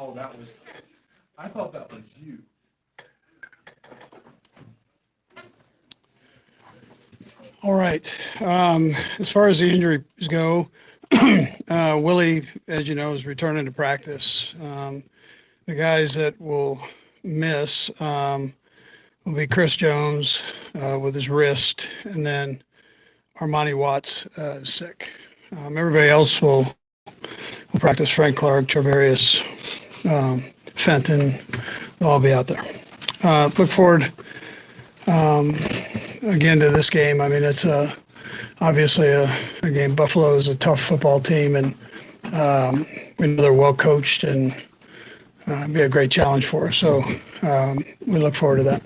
Oh, I thought that was you. All right. As far as the injuries go, Willie, as you know, is returning to practice. The guys that will miss will be Chris Jones with his wrist, and then Armani Watts is sick. Everybody else will practice. Frank Clark, Travarius, Fenton, they'll all be out there. Look forward again to this game. I mean, it's obviously a game. Buffalo is a tough football team, and we know they're well coached, and be a great challenge for us. So we look forward to that.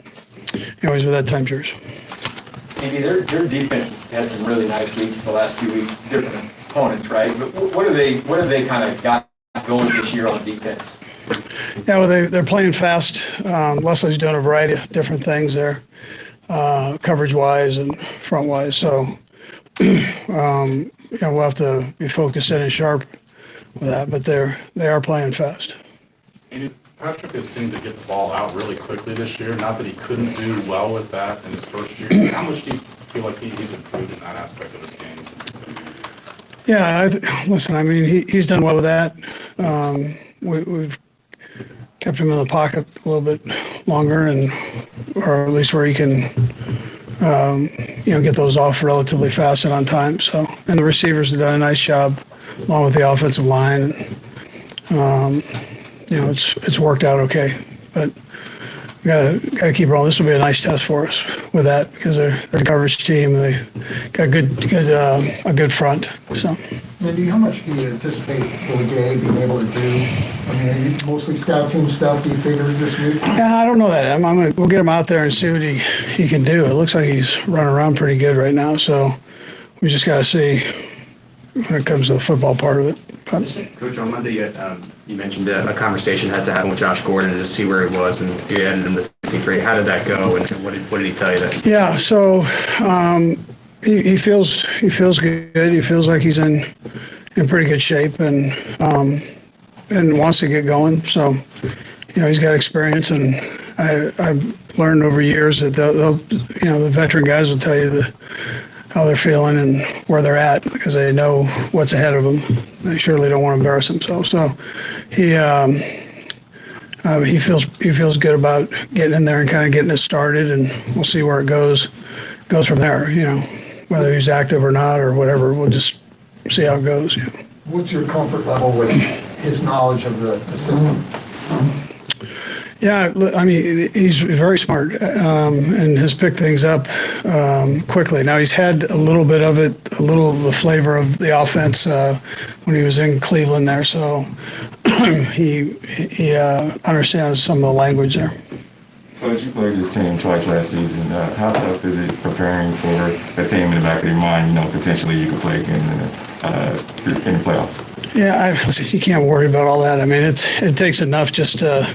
Anyways, with that, time's yours. Maybe their defense has had some really nice weeks the last few weeks, different opponents, right? But what have they kind of got going this year on defense? Yeah, well, they're playing fast. Leslie's doing a variety of different things there, coverage-wise and front-wise. So, we'll have to be focused in and sharp with that. But they are playing fast. And Patrick has seemed to get the ball out really quickly this year. Not that he couldn't do well with that in his first year. How much do you feel like he's improved in that aspect of his game? Yeah, listen, I mean, he's done well with that. We've kept him in the pocket a little bit longer, or at least where he can, get those off relatively fast and on time. So, and the receivers have done a nice job, along with the offensive line. It's worked out okay, but we gotta keep rolling. This will be a nice test for us with that because they're a coverage team. They got a good front. So. Andy, how much do you anticipate Billy Gay being able to do? I mean, mostly scout team stuff. Do you figure this week? Yeah, I don't know that. We'll get him out there and see what he can do. It looks like he's running around pretty good right now. So we just got to see when it comes to the football part of it. But, Coach, on Monday you mentioned a conversation had to happen with Josh Gordon to see where he was, and you added him to 53. How did that go, and what did he tell you that? Yeah, so he feels good. He feels like he's in pretty good shape and wants to get going. So he's got experience, and I've learned over years that the veteran guys will tell you how they're feeling and where they're at because they know what's ahead of them. They surely don't want to embarrass themselves. So he feels good about getting in there and kind of getting it started, and we'll see where it goes from there. Whether he's active or not or whatever, we'll just see how it goes. What's your comfort level with his knowledge of the system? Yeah, I mean, he's very smart and has picked things up quickly. Now, he's had a little bit of it, the flavor of the offense when he was in Cleveland there. So he understands some of the language there. Coach, you played this team twice last season. How tough is it preparing for that team in the back of your mind? Potentially you could play again in the playoffs. Yeah, you can't worry about all that. I mean, it takes enough just to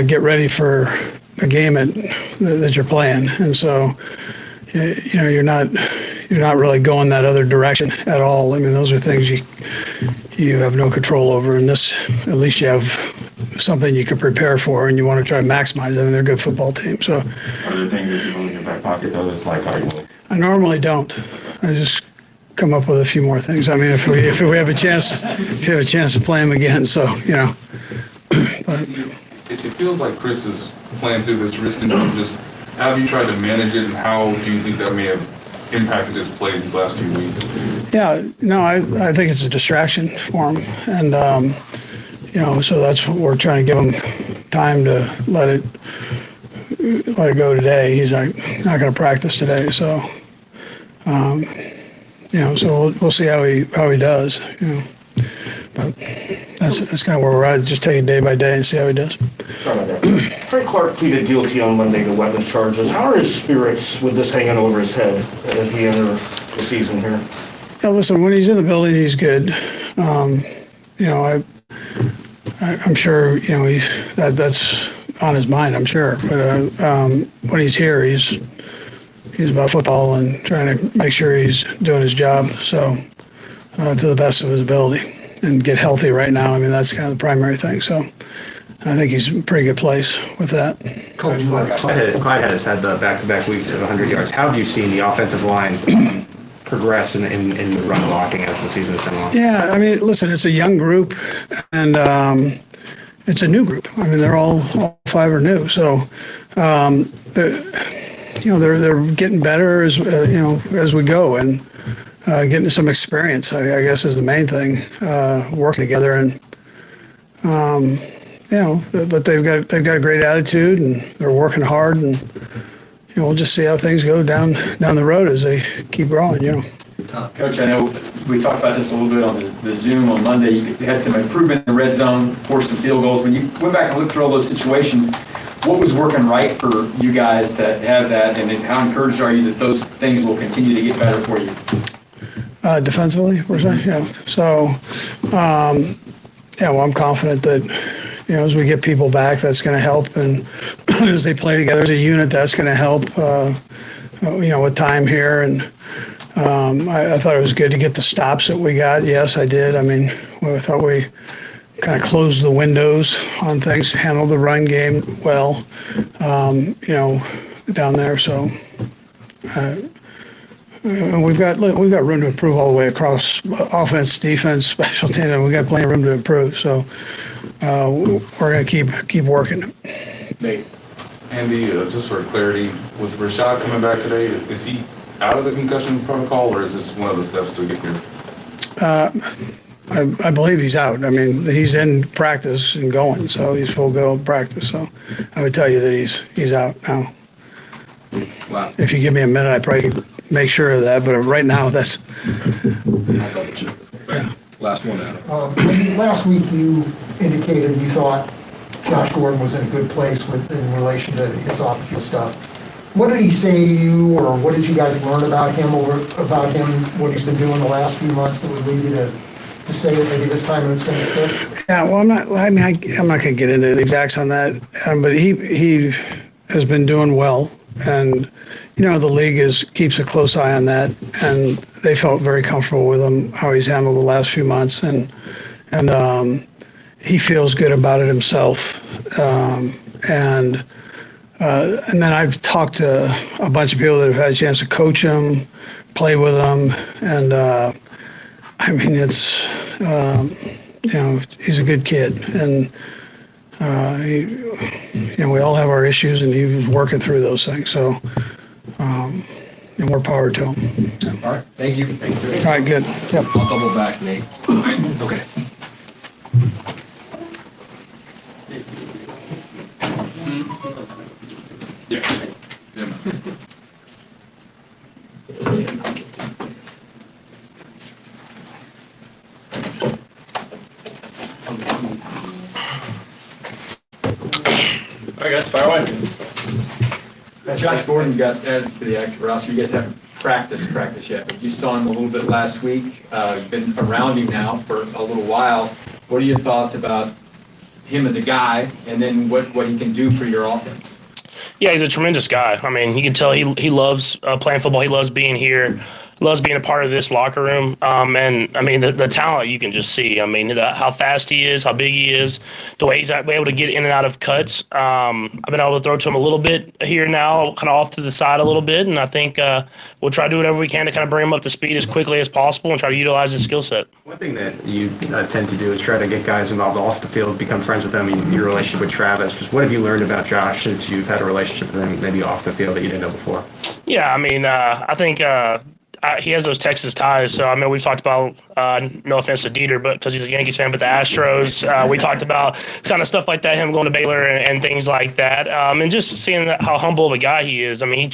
get ready for a game that you're playing, and so you're not really going that other direction at all. I mean, those are things you have no control over. And this, at least you have something you can prepare for, and you want to try to maximize it. I mean, they're a good football team. So, are there things that you put in your back pocket though? That's like, I normally don't. I just come up with a few more things. I mean, if we have a chance, to play them again. So, but. It feels like Chris is playing through this wrist injury. Just how have you tried to manage it, and how do you think that may have impacted his play these last few weeks? Yeah, no, I think it's a distraction for him, and so that's what we're trying to give him time to let it go today. He's not going to practice today, so so we'll see how he does. But that's kind of where we're at. Just take it day by day and see how he does. Frank Clark pleaded guilty on Monday to weapons charges. How are his spirits with this hanging over his head as he enters the season here? Yeah, listen, when he's in the building, he's good. I'm sure that's on his mind. I'm sure, but when he's here, he's about football and trying to make sure he's doing his job. So to the best of his ability. and get healthy right now. I mean, that's kind of the primary thing. So I think he's in a pretty good place with that. Coach, Clyde has had the back-to-back weeks of 100 yards. How have you seen the offensive line progress in the run blocking as the season has been long? Yeah, I mean, listen, it's a young group, and it's a new group. I mean, they're all 5 are new. So, they're getting better as we go, and getting some experience, I guess, is the main thing. Working together, and but they've got a great attitude, and they're working hard, and we'll just see how things go down the road as they keep growing. Coach, I know we talked about this a little bit on the Zoom on Monday. You had some improvement in the red zone, forced some field goals. When you went back and looked through all those situations, what was working right for you guys to have that, and then how encouraged are you that those things will continue to get better for you? Defensively, we're saying, yeah. So, I'm confident that, as we get people back, that's going to help, and as they play together as a unit, that's going to help, with time here. And I thought it was good to get the stops that we got. Yes, I did. I mean, I thought we kind of closed the windows on things, handled the run game well, down there. So we've got room to improve all the way across offense, defense, special teams, and we've got plenty of room to improve. So we're going to keep working. Nate. Andy, just for clarity, with Rashad coming back today, is he out of the concussion protocol, or is this one of the steps to get there? I believe he's out. I mean, he's in practice and going, so he's full go practice. So I would tell you that he's out now. Wow. If you give me a minute, I probably could make sure of that. But right now, that's. I'll double check. Yeah. Last one, Adam. last week you indicated you thought Josh Gordon was in a good place in relation to his off-the-field stuff. What did he say to you, or what did you guys learn about him, what he's been doing the last few months that would lead you to say that maybe this time it's going to stick? Yeah, well, I'm not going to get into the exacts on that, but he has been doing well, and the league keeps a close eye on that, and they felt very comfortable with him, how he's handled the last few months, and he feels good about it himself, and then I've talked to a bunch of people that have had a chance to coach him, play with him, and I mean, it's he's a good kid, and we all have our issues, and he was working through those things. So, and more power to him. Yeah. All right, thank you. All right, good. Yep. I'll double back, Nate. Okay. Yeah. All right, guys, fire away. Josh Gordon got added to the active roster. You guys haven't practiced yet, but you saw him a little bit last week. You've been around him now for a little while. What are your thoughts about him as a guy, and then what he can do for your offense? Yeah, he's a tremendous guy. I mean, you can tell he loves playing football. He loves being here, loves being a part of this locker room. And, I mean, the talent you can just see. I mean, how fast he is, how big he is, the way he's able to get in and out of cuts. I've been able to throw to him a little bit here now, kind of off to the side a little bit. And I think we'll try to do whatever we can to kind of bring him up to speed as quickly as possible and try to utilize his skill set. One thing that you tend to do is try to get guys involved off the field, become friends with them, your relationship with Travis. Just what have you learned about Josh since you've had a relationship with him maybe off the field that you didn't know before? Yeah, I mean, I think he has those Texas ties. So, I mean, we've talked about, no offense to Dieter, but because he's a Yankees fan, but the Astros, we talked about kind of stuff like that, him going to Baylor and things like that. And just seeing how humble of a guy he is. I mean,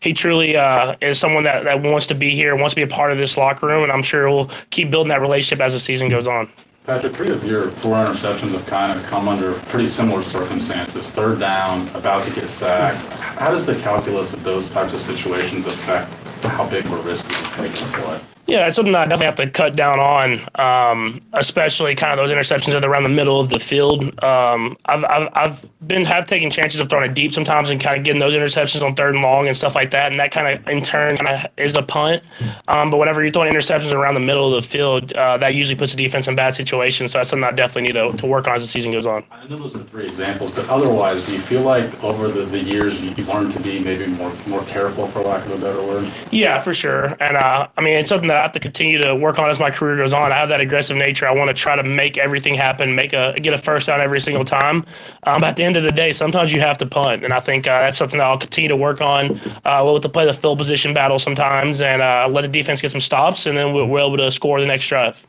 he truly is someone that wants to be here, wants to be a part of this locker room, and I'm sure we'll keep building that relationship as the season goes on. Patrick, 3 of your 4 interceptions have kind of come under pretty similar circumstances. 3rd down, about to get sacked. How does the calculus of those types of situations affect how big of a risk you take in play? Yeah, it's something that I definitely have to cut down on, especially kind of those interceptions that are around the middle of the field. I've taken chances of throwing it deep sometimes and kind of getting those interceptions on 3rd and long and stuff like that, and that kind of in turn kind of is a punt. But whenever you're throwing interceptions around the middle of the field, that usually puts the defense in bad situations. So that's something I definitely need to work on as the season goes on. I know those are 3 examples, but otherwise, do you feel like over the years you've learned to be maybe more careful, for lack of a better word? Yeah, for sure. And I mean, it's something that I have to continue to work on as my career goes on. I have that aggressive nature. I want to try to make everything happen, get a first down every single time. But at the end of the day, sometimes you have to punt, and I think that's something that I'll continue to work on. We'll have to play the field position battle sometimes and let the defense get some stops, and then we're able to score the next drive.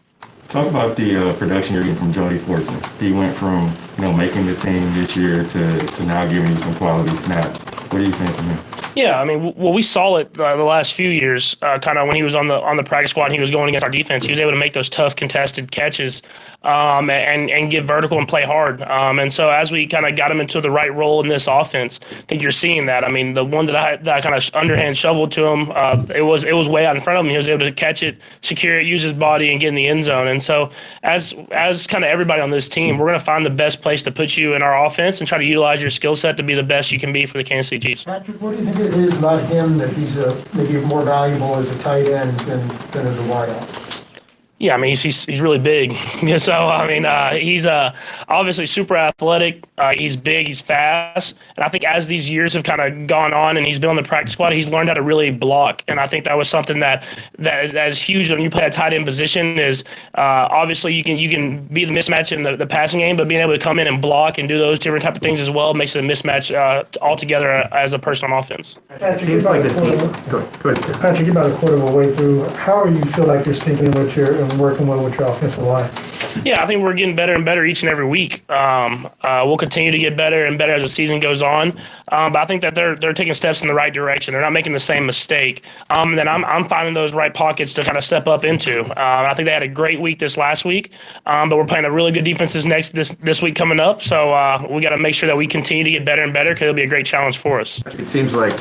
Talk about the production you're getting from Jody Fortson. He went from making the team this year to now giving you some quality snaps. What are you saying from him? Yeah, I mean, well, we saw it the last few years, kind of when he was on the practice squad and he was going against our defense. He was able to make those tough contested catches and get vertical and play hard. And so as we kind of got him into the right role in this offense, I think you're seeing that. I mean, the one that I kind of underhand shoveled to him, it was way out in front of him. He was able to catch it, secure it, use his body, and get in the end zone. And so as kind of everybody on this team, we're going to find the best place to put you in our offense and try to utilize your skill set to be the best you can be for the Kansas City Chiefs. Patrick, what do you think it is about him that he's maybe more valuable as a tight end than as a wideout? Yeah, I mean, he's really big. So, I mean, he's obviously super athletic. He's big, he's fast. And I think as these years have kind of gone on and he's been on the practice squad, he's learned how to really block. And I think that was something that is huge when you play a tight end position is obviously you can be the mismatch in the passing game, but being able to come in and block and do those different type of things as well makes it a mismatch altogether as a person on offense. Patrick, Seems like the team. Go ahead. Patrick, you're about a quarter of the way through. How do you feel like you're syncing with and working well with your offensive line? Yeah, I think we're getting better and better each and every week. We'll continue to get better and better as the season goes on. But I think that they're taking steps in the right direction. They're not making the same mistake. Then I'm finding those right pockets to kind of step up into. I think they had a great week this last week, but we're playing a really good defenses this week coming up. So we got to make sure that we continue to get better and better because it'll be a great challenge for us. It seems like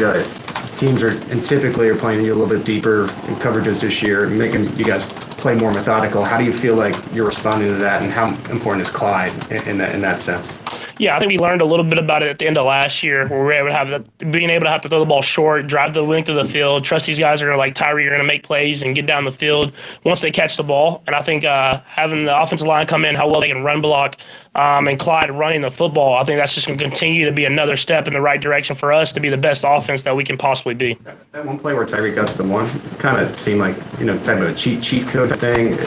teams typically are playing you a little bit deeper in coverages this year, making you guys play more methodical. How do you feel like you're responding to that, and how important is Clyde in that sense? Yeah, I think we learned a little bit about it at the end of last year, where we were able to being able to have to throw the ball short, drive the length of the field, trust these guys are going to, like Tyree, are going to make plays and get down the field once they catch the ball. And I think having the offensive line come in, how well they can run block, and Clyde running the football, I think that's just going to continue to be another step in the right direction for us to be the best offense that we can possibly be. That one play where Tyree got to the one, kind of seemed like, type of a cheat code thing.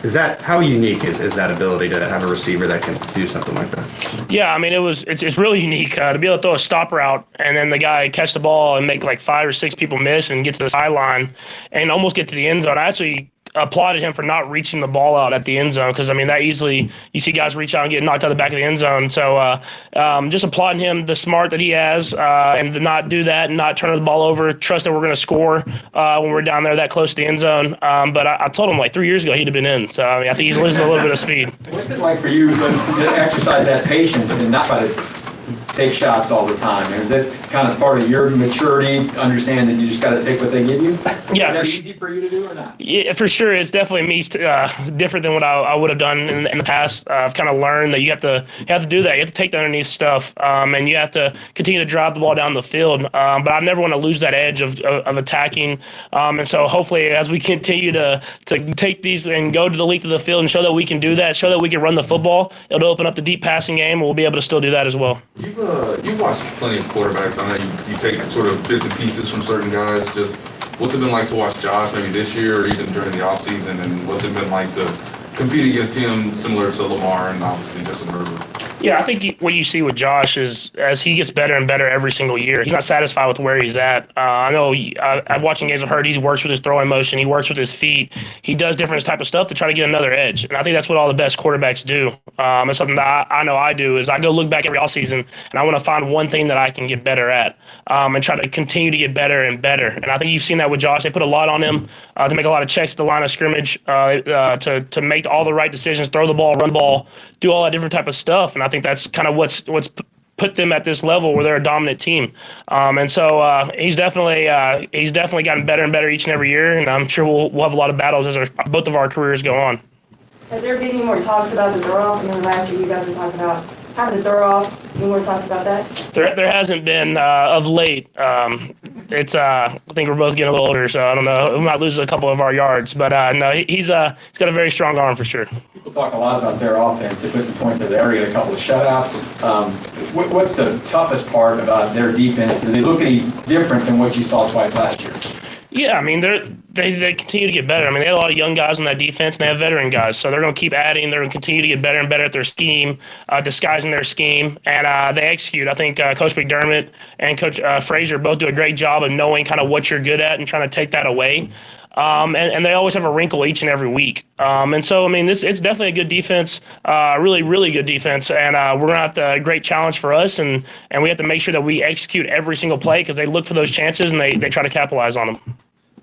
Is that, how unique is that ability to have a receiver that can do something like that? Yeah, I mean, it's really unique to be able to throw a stop route and then the guy catch the ball and make like 5 or 6 people miss and get to the sideline and almost get to the end zone. I actually applauded him for not reaching the ball out at the end zone because, I mean, that easily you see guys reach out and get knocked out the back of the end zone. So just applauding him, the smart that he has, and to not do that and not turn the ball over, trust that we're going to score when we're down there that close to the end zone. But I told him like 3 years ago he'd have been in. So, I mean, I think he's losing a little bit of speed. What's it like for you to exercise that patience and not try to take shots all the time? Is that kind of part of your maturity, understand that you just got to take what they give you? Yeah, Is that easy for you to do or not? Yeah, for sure. It's definitely me different than what I would have done in the past. I've kind of learned that you have to do that. You have to take the underneath stuff, and you have to continue to drive the ball down the field. But I never want to lose that edge of attacking. And so hopefully as we continue to take these and go to the length of the field and show that we can do that, show that we can run the football, it'll open up the deep passing game, and we'll be able to still do that as well. You've watched plenty of quarterbacks. I know you take sort of bits and pieces from certain guys. Just what's it been like to watch Josh maybe this year or even during the offseason, and what's it been like to compete against him similar to Lamar and obviously Justin Herbert? Yeah, I think what you see with Josh is as he gets better and better every single year, he's not satisfied with where he's at. I know I'm watching games of Heard. He works with his throwing motion. He works with his feet. He does different type of stuff to try to get another edge. And I think that's what all the best quarterbacks do. It's something that I know I do is I go look back every offseason and I want to find one thing that I can get better at and try to continue to get better and better. And I think you've seen that with Josh. They put a lot on him to make a lot of checks at the line of scrimmage, to make all the right decisions, throw the ball, run the ball, do all that different type of stuff. And I think that's kind of what's put them at this level where they're a dominant team. And so he's definitely gotten better and better each and every year, and I'm sure we'll have a lot of battles as both of our careers go on. Has there been any more talks about the throw-off? I mean, last year you guys were talking about having the throw-off. Any more talks about that? There hasn't been of late. It's I think we're both getting a little older, so I don't know. We might lose a couple of our yards, but no, he's got a very strong arm for sure. People talk a lot about their offense. They put some points in there, get a couple of shutouts. What's the toughest part about their defense? Do they look any different than what you saw twice last year? Yeah, I mean, they continue to get better. I mean, they had a lot of young guys on that defense, and they have veteran guys. So they're going to keep adding. They're going to continue to get better and better at their scheme, disguising their scheme, and they execute. I think Coach McDermott and Coach Frazier both do a great job of knowing kind of what you're good at and trying to take that away. And they always have a wrinkle each and every week. And so, I mean, it's definitely a good defense, really, really good defense. And we're going to have a great challenge for us, and we have to make sure that we execute every single play because they look for those chances and they try to capitalize on them.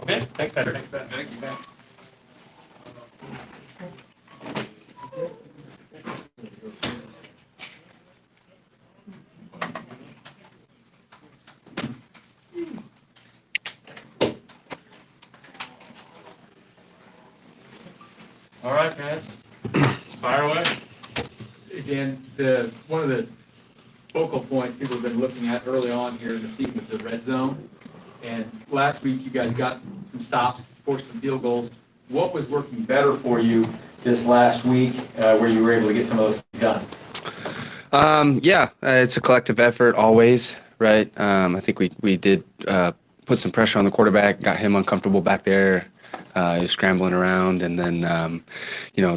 Okay, thanks, Patrick. Thank you, Pat. All right, guys, fire away. Again, one of the focal points people have been looking at early on here in the season was the red zone. And last week, you guys got some stops, forced some field goals. What was working better for you this last week where you were able to get some of those done? It's a collective effort always, right? I think we did put some pressure on the quarterback, got him uncomfortable back there. He was scrambling around, and then,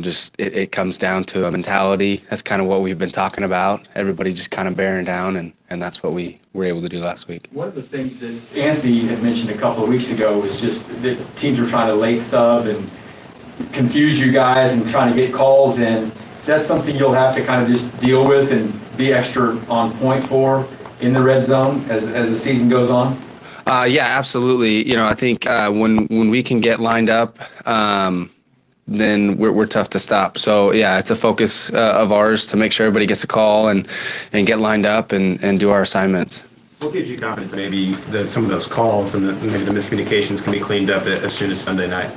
just it comes down to a mentality. That's kind of what we've been talking about. Everybody just kind of bearing down, and that's what we were able to do last week. One of the things that Anthony had mentioned a couple of weeks ago was just that teams were trying to late sub and confuse you guys and trying to get calls in. Is that something you'll have to kind of just deal with and be extra on point for in the red zone as the season goes on? Absolutely. I think when we can get lined up, then we're tough to stop. So it's a focus of ours to make sure everybody gets a call and get lined up and do our assignments. What gives you confidence maybe that some of those calls and maybe the miscommunications can be cleaned up as soon as Sunday night?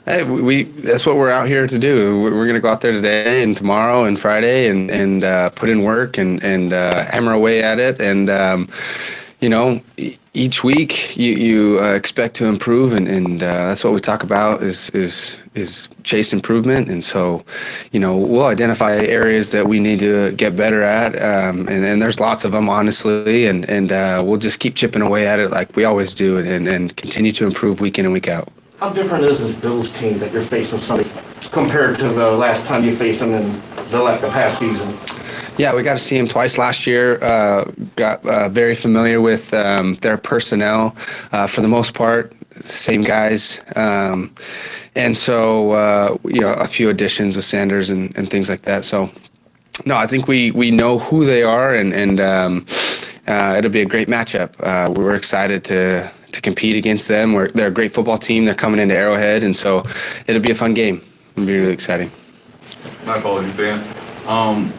Hey, that's what we're out here to do. We're going to go out there today and tomorrow and Friday and put in work and hammer away at it. And, each week you expect to improve, and that's what we talk about is chase improvement. And so, we'll identify areas that we need to get better at, and there's lots of them, honestly, and we'll just keep chipping away at it like we always do, and continue to improve week in and week out. How different is this Bills team that you're facing Sunday compared to the last time you faced them in the past season? Yeah, we got to see him twice last year. Got very familiar with their personnel for the most part, same guys. And so, a few additions with Sanders and things like that. So, no, I think we know who they are, and it'll be a great matchup. We're excited to compete against them. They're a great football team. They're coming into Arrowhead, and so it'll be a fun game. It'll be really exciting. My apologies, Dan.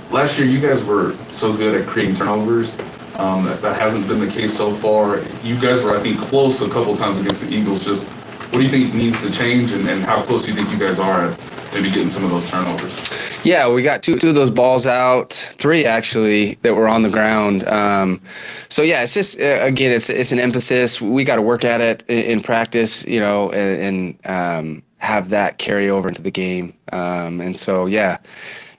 Last year, you guys were so good at creating turnovers. That hasn't been the case so far. You guys were, I think, close a couple times against the Eagles. Just what do you think needs to change, and how close do you think you guys are at maybe getting some of those turnovers? Yeah, we got two of those balls out, 3 actually, that were on the ground. It's just, again, it's an emphasis. We got to work at it in practice, and have that carry over into the game.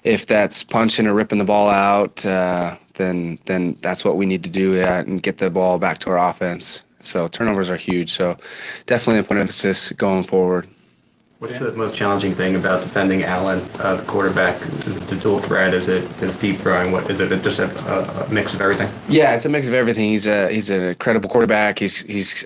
If that's punching or ripping the ball out, then that's what we need to do and get the ball back to our offense. So turnovers are huge. So definitely a point of emphasis going forward. What's the most challenging thing about defending Allen, the quarterback? Is it the dual threat? Is it his deep throwing? What is it? Just a mix of everything? Yeah, it's a mix of everything. He's an incredible quarterback. He's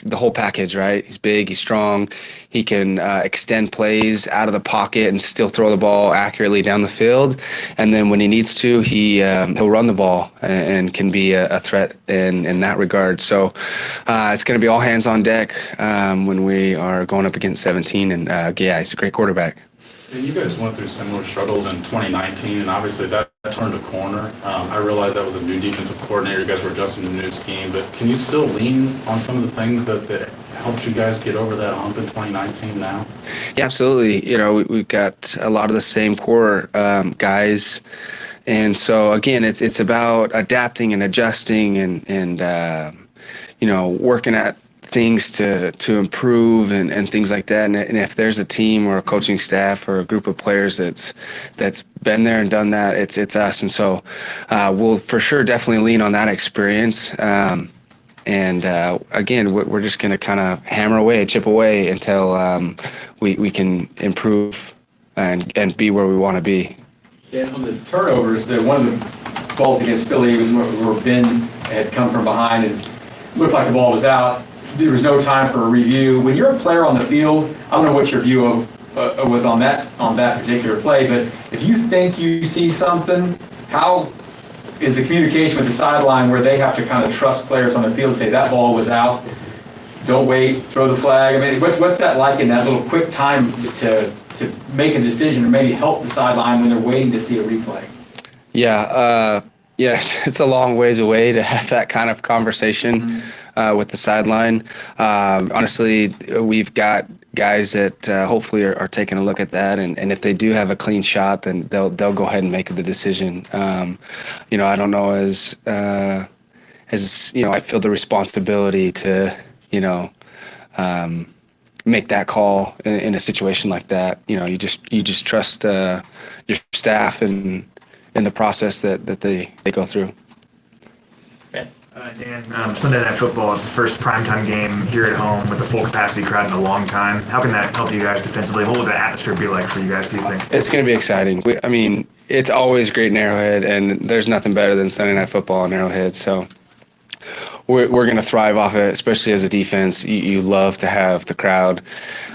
the whole package, right? He's big, he's strong. He can extend plays out of the pocket and still throw the ball accurately down the field. And then when he needs to, he'll run the ball and can be a threat in that regard. So it's going to be all hands on deck when we are going up against 17. And he's a great quarterback. And you guys went through similar struggles in 2019, and obviously that turned a corner. I realized that was a new defensive coordinator. You guys were adjusting to the new scheme, but can you still lean on some of the things that helped you guys get over that hump in 2019 now? Yeah, absolutely. We've got a lot of the same core guys. And so, again, it's about adapting and adjusting and working at things to improve and things like that. And if there's a team or a coaching staff or a group of players that's been there and done that, it's us. And so we'll for sure definitely lean on that experience. Again, we're just going to kind of hammer away, chip away until we can improve and be where we want to be. Yeah, on the turnovers, one of the balls against Philly was where Ben had come from behind and looked like the ball was out. There was no time for a review. When you're a player on the field, I don't know what your view of was on that particular play, but if you think you see something, how is the communication with the sideline where they have to kind of trust players on the field and say that ball was out, don't wait, throw the flag? I mean, what's that like in that little quick time to make a decision or maybe help the sideline when they're waiting to see a replay? Yeah, it's a long ways away to have that kind of conversation with the sideline. Honestly, we've got guys that hopefully are taking a look at that, and if they do have a clean shot, then they'll go ahead and make the decision. I don't know as I feel the responsibility to make that call in a situation like that. You just trust your staff and in the process that they go through. Dan, Sunday Night Football is the first primetime game here at home with a full capacity crowd in a long time. How can that help you guys defensively? What will the atmosphere be like for you guys, do you think? It's going to be exciting. It's always great in Arrowhead, and there's nothing better than Sunday Night Football in Arrowhead. So we're going to thrive off it, especially as a defense. You love to have the crowd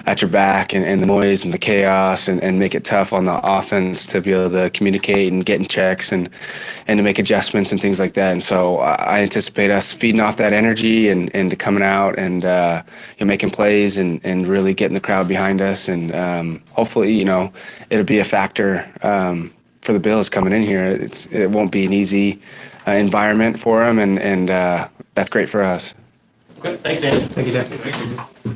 at your back and the noise and the chaos and make it tough on the offense to be able to communicate and get in checks and to make adjustments and things like that. And so I anticipate us feeding off that energy and coming out and making plays and really getting the crowd behind us. And hopefully, it'll be a factor for the Bills coming in here. It won't be an easy environment for them, and that's great for us. Okay, thanks, Dan. Thank you, Dan.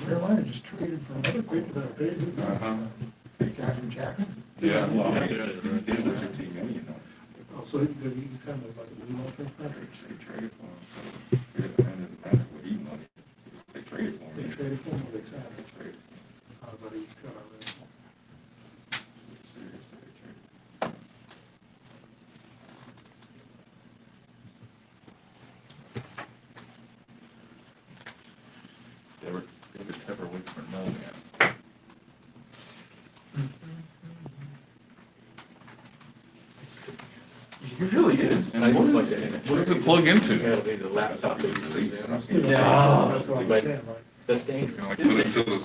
Carolina just traded for another quick guy from Jackson. Yeah, well, he's still with your team, Oh, so he's kind of like a new long-term contract. They traded for him, so it depended what he wanted. They traded for him. They traded for him, or they signed him? They traded for him. But he's cut already. Seriously, they traded. They were cover weeks for no man. It really is. And I look like that. What does it plug into? It'll be the laptop that you use. Yeah, that's what I'm But saying, right? that's dangerous. Like put it to the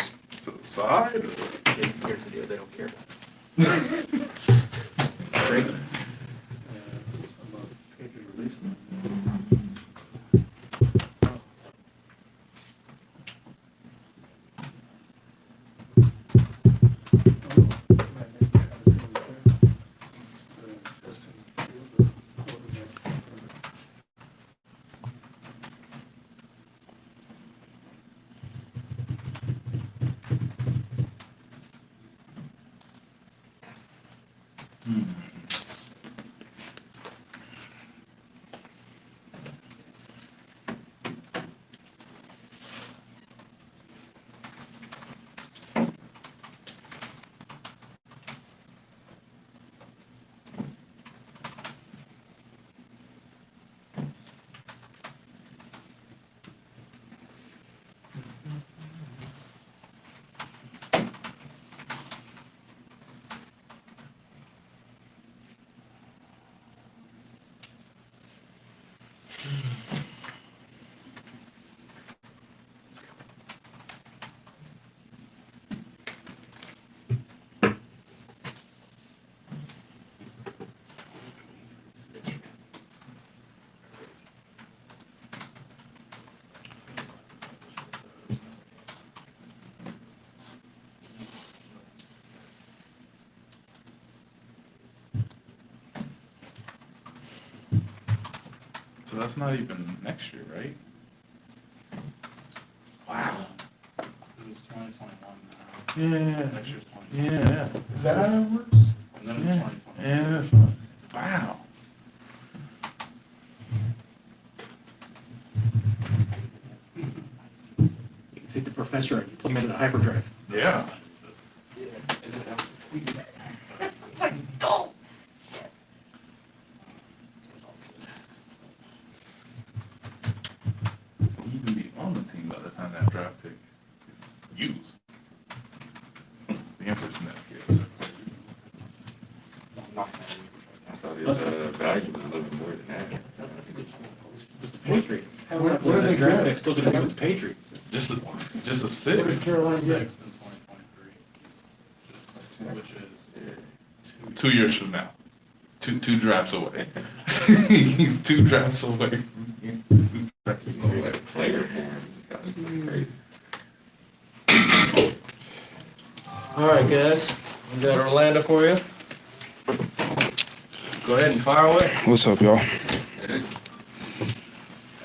side? Or? Here's the deal, they don't care. Great. that's not even next year, right? Wow. This is 2021 now. Yeah. Next year's 2020. Yeah. Is that how it works? And then it's 2020. Yeah. Wow. You can take the professor and you plug him into the hyperdrive. Yeah. It's like, go! You can be on the team by the time that draft pick is used. The answer is no, yes. I thought his value was a little bit more than that. It's the Patriots. What did they draft get? pick still going to be with the Patriots? Just a What six. did Carolina get? 6 in 2023, which is 2 years from now. Two drafts away. He's 2 drafts away. Player form, it's got crazy. All right, guys, we got Orlando for you. Go ahead and fire away. What's up, y'all?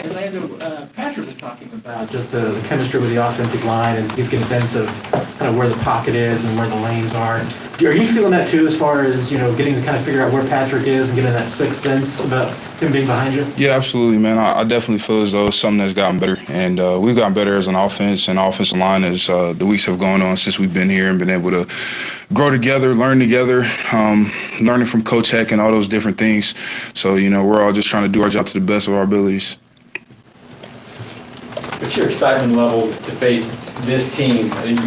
Orlando, Patrick was talking about just the chemistry with the offensive line, and he's getting a sense of kind of where the pocket is and where the lanes are. Are you feeling that too, as far as, getting to kind of figure out where Patrick is and getting that sixth sense about him being behind you? Yeah, absolutely, man. I definitely feel as though it's something that's gotten better. And we've gotten better as an offense and offensive line as the weeks have gone on since we've been here and been able to grow together, learn together, learning from Coach Heck and all those different things. So, we're all just trying to do our job to the best of our abilities. What's your excitement level to face this team? I think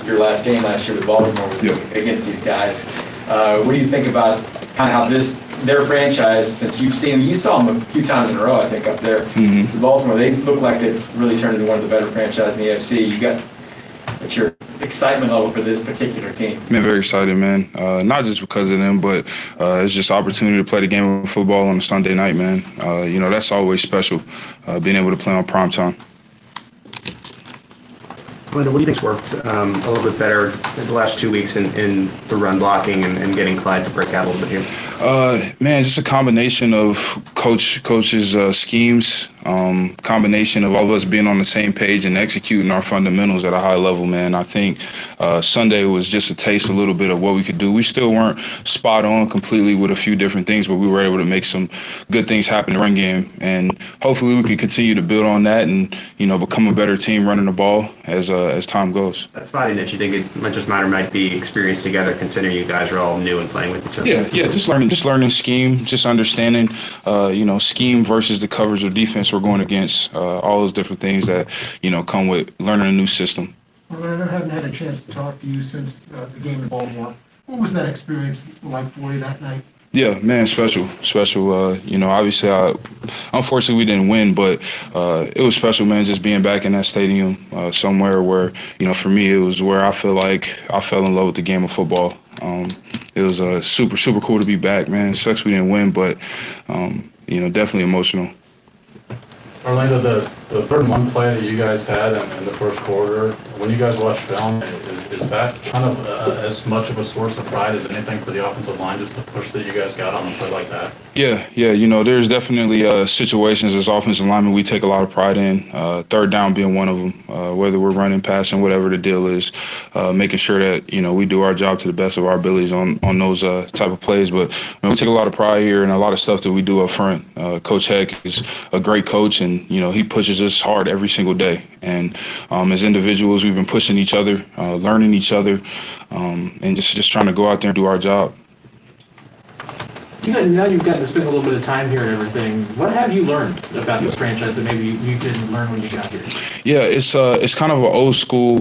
your last game last year with Baltimore was against these guys. What do you think about kind of how their franchise, since you saw them a few times in a row, I think, up there in Baltimore, they look like they've really turned into one of the better franchises in the AFC. What's your excitement level for this particular team? Been very excited, man. Not just because of them, but it's just opportunity to play the game of football on a Sunday night, man. That's always special, being able to play on prime time. Linda, what do you think's worked a little bit better in the last 2 weeks in the run blocking and getting Clyde to break out a little bit here? Man, just a combination of coaches' schemes, combination of all of us being on the same page and executing our fundamentals at a high level, man. I think Sunday was just a taste a little bit of what we could do. We still weren't spot on completely with a few different things, but we were able to make some good things happen in the run game. And hopefully we can continue to build on that and, become a better team running the ball as time goes. That spotting that you think it might be experienced together, considering you guys are all new and playing with each other. Yeah, just learning scheme, just understanding, scheme versus the coverage of defense we're going against, all those different things that, come with learning a new system. Orlando, I haven't had a chance to talk to you since the game in Baltimore. What was that experience like for you that night? Yeah, man, special. Obviously, unfortunately we didn't win, but it was special, man, just being back in that stadium, somewhere where, for me, it was where I feel like I fell in love with the game of football. It was super, super cool to be back, man. It sucks we didn't win, but, definitely emotional. Orlando, the 3rd and 1 play that you guys had in the first quarter, when you guys watch film, is that kind of as much of a source of pride as anything for the offensive line, just the push that you guys got on a play like that? Yeah. There's definitely situations as offensive linemen we take a lot of pride in. 3rd down being one of them, whether we're running, passing, whatever the deal is, making sure that we do our job to the best of our abilities on those type of plays. But we take a lot of pride here and a lot of stuff that we do up front. Coach Heck is a great coach, and he pushes us hard every single day. And as individuals, we've been pushing each other, learning each other, and just trying to go out there and do our job. Now you've gotten to spend a little bit of time here and everything. What have you learned about this franchise that maybe you didn't learn when you got here? Yeah, it's kind of an old school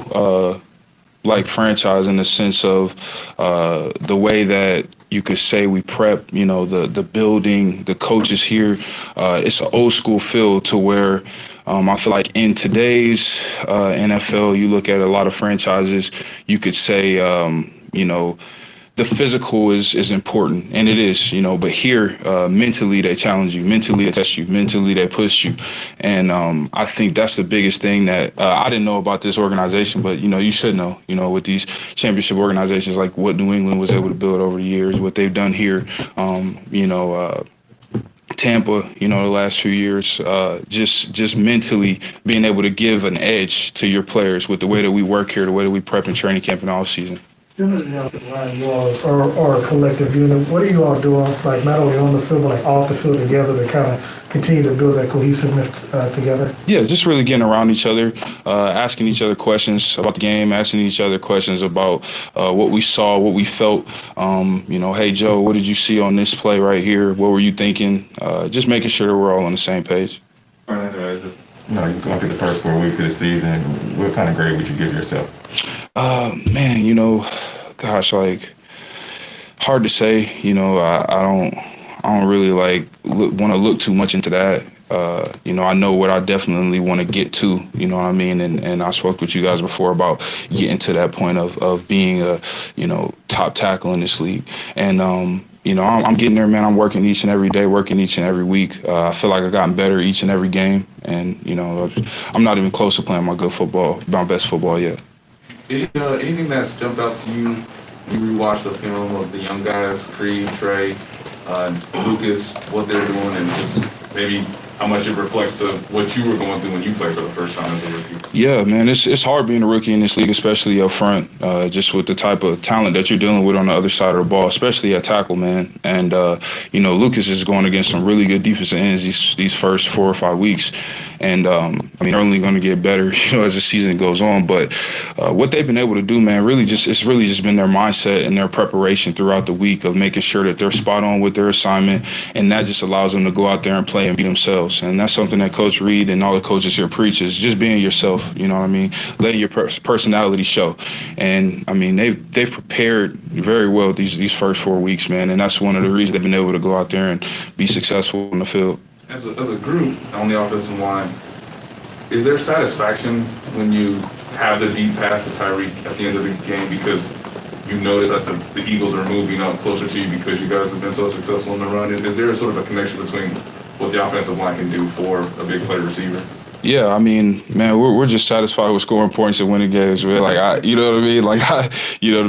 franchise in the sense of the way that you could say we prep, the building, the coaches here. It's an old school feel to where I feel like in today's NFL, you look at a lot of franchises, you could say, the physical is important, and it is, but here, mentally they challenge you, mentally they test you, mentally they push you. And I think that's the biggest thing that I didn't know about this organization, but, you should know, with these championship organizations, like what New England was able to build over the years, what they've done here, Tampa, the last few years, just mentally being able to give an edge to your players with the way that we work here, the way that we prep in training camp and all season. Generally, you all are a collective unit. What are you all doing, like not only on the field, but like off the field together to kind of continue to build that cohesiveness together? Yeah, just really getting around each other, asking each other questions about the game, asking each other questions about what we saw, what we felt. Hey, Joe, what did you see on this play right here? What were you thinking? Just making sure that we're all on the same page. You're going through the first 4 weeks of the season. What kind of grade would you give yourself? Man, gosh, hard to say. I don't really want to look too much into that. I know what I definitely want to get to, you know what I mean? And I spoke with you guys before about getting to that point of being a, top tackle in this league. And, I'm getting there, man. I'm working each and every day, working each and every week. I feel like I've gotten better each and every game. And, I'm not even close to playing my best football yet. Anything that's jumped out to you when you rewatch the film of the young guys, Creed, Trey, Lucas, what they're doing, and just maybe how much it reflects of what you were going through when you played for the first time as a rookie? Yeah, man, it's hard being a rookie in this league, especially up front, just with the type of talent that you're dealing with on the other side of the ball, especially at tackle, man. And, Lucas is going against some really good defensive ends these first 4 or 5 weeks. And, they're only going to get better, as the season goes on. But what they've been able to do, man, it's really just been their mindset and their preparation throughout the week of making sure that they're spot on with their assignment. And that just allows them to go out there and play and be themselves. And that's something that Coach Reid and all the coaches here preach is just being yourself, letting your personality show. And, they've prepared very well these first 4 weeks, man. And that's one of the reasons they've been able to go out there and be successful in the field. As a group on the offensive line, is there satisfaction when you have the deep pass to Tyreek at the end of the game because you notice that the Eagles are moving up closer to you because you guys have been so successful in the run? And is there sort of a connection between what the offensive line can do for a big play receiver? Yeah, man, we're just satisfied with scoring points and winning games. We're to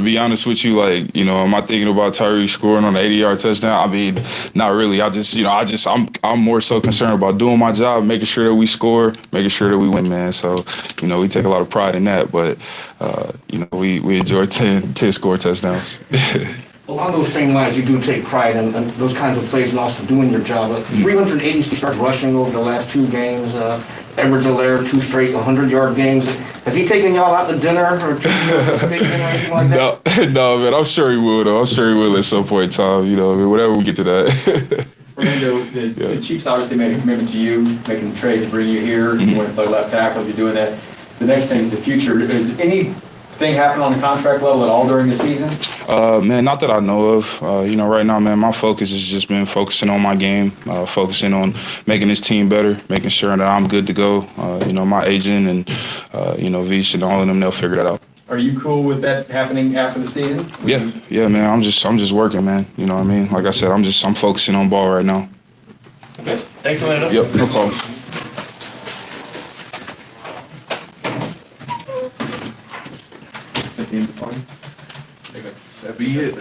be honest with you, am I thinking about Tyreek scoring on an 80-yard touchdown? Not really. I'm more so concerned about doing my job, making sure that we score, making sure that we win, man. So, we take a lot of pride in that. But, we enjoy 10 score touchdowns. Along those same lines, you do take pride in those kinds of plays and also doing your job. 386 yards rushing over the last 2 games. Edwards-Helaire, 2 straight 100-yard games. Has he taken y'all out to dinner or anything like that? No, man. I'm sure he will, though. I'm sure he will at some point in time. Whenever we get to that. Orlando, the Chiefs obviously made a commitment to you, making the trade to bring you here. You want to play left tackle. You're doing that. The next thing is the future. Is anything happen on the contract level at all during the season? Man, not that I know of. Right now, man, my focus has just been focusing on my game, focusing on making this team better, making sure that I'm good to go. My agent and, Vish and all of them, they'll figure that out. Are you cool with that happening after the season? Yeah, man. I'm just working, man. You know what I mean? Like I said, I'm focusing on ball right now. Okay. Thanks, Orlando. Yep, no problem. That'd be it.